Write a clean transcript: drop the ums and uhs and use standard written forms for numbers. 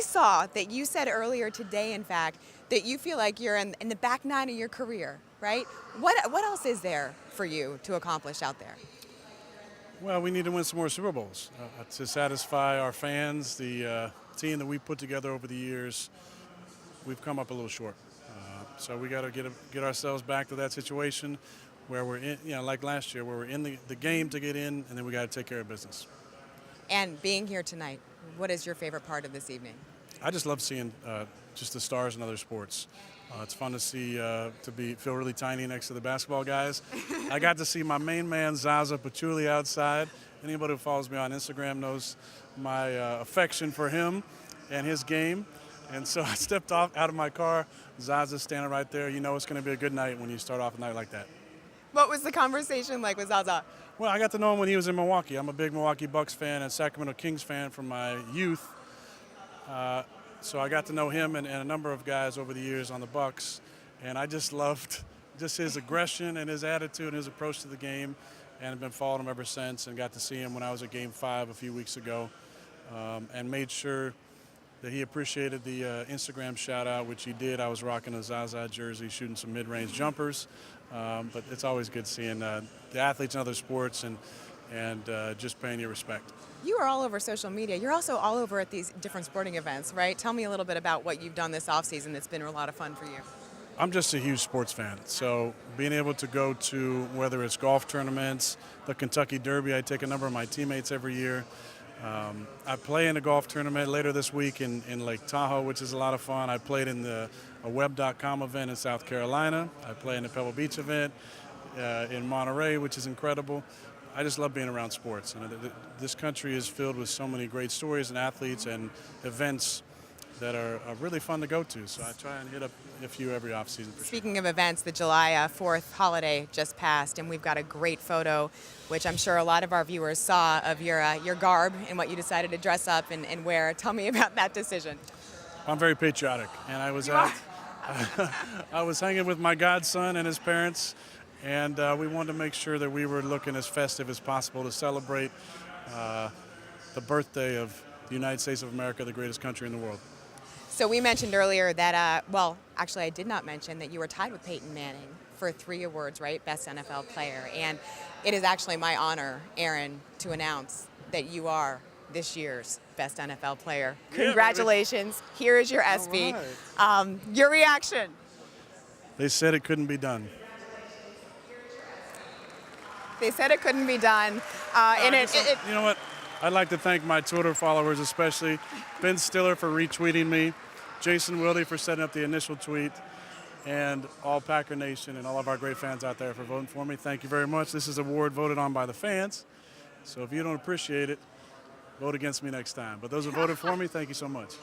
saw that you said earlier today, in fact, that you feel like you're in the back nine of your career, right? What else is there for you to accomplish out there? Well, we need to win some more Super Bowls to satisfy our fans. The team that we put together over the years, we've come up a little short. So we got to get ourselves back to that situation where we're in, like last year, where we're in the game to get in, and then we got to take care of business. And being here tonight, what is your favorite part of this evening? I just love seeing just the stars in other sports. It's fun to see feel really tiny next to the basketball guys. I got to see my main man Zaza Pachulia outside. Anybody who follows me on Instagram knows my affection for him and his game. And so I stepped out of my car. Zaza's standing right there. You know it's going to be a good night when you start off a night like that. What was the conversation like with Zaza? Well, I got to know him when he was in Milwaukee. I'm a big Milwaukee Bucks fan and Sacramento Kings fan from my youth. So I got to know him and a number of guys over the years on the Bucks, and I just loved just his aggression and his attitude and his approach to the game, and I've been following him ever since and got to see him when I was at Game 5 a few weeks ago, and made sure that he appreciated the Instagram shout-out, which he did. I was rocking a Zaza jersey, shooting some mid-range jumpers, but it's always good seeing the athletes in other sports and just paying you respect. You are all over social media. You're also all over at these different sporting events, right? Tell me a little bit about what you've done this offseason that's been a lot of fun for you. I'm just a huge sports fan, so being able to go to whether it's golf tournaments, the Kentucky Derby, I take a number of my teammates every year. I play in a golf tournament later this week in Lake Tahoe, which is a lot of fun. I played in a web.com event in South Carolina. I play in the Pebble Beach event in Monterey, which is incredible. I just love being around sports. And this country is filled with so many great stories and athletes and events that are really fun to go to. So I try and hit up a few every offseason. Speaking of events, the July 4th holiday just passed, and we've got a great photo, which I'm sure a lot of our viewers saw, of your garb and what you decided to dress up and wear. Tell me about that decision. I'm very patriotic, and I was I was hanging with my godson and his parents, and we wanted to make sure that we were looking as festive as possible to celebrate the birthday of the United States of America, the greatest country in the world. So we mentioned earlier that, well, actually I did not mention that you were tied with Peyton Manning for 3 awards, right? Best NFL player. And it is actually my honor, Aaron, to announce that you are this year's best NFL player. Congratulations. Yeah, here is your ESPY. Right. Your reaction? They said it couldn't be done. They said it couldn't be done. You know what? I'd like to thank my Twitter followers, especially Ben Stiller for retweeting me, Jason Wilde for setting up the initial tweet, and all Packer Nation and all of our great fans out there for voting for me. Thank you very much. This is an award voted on by the fans, so if you don't appreciate it, vote against me next time. But those who voted for me, thank you so much.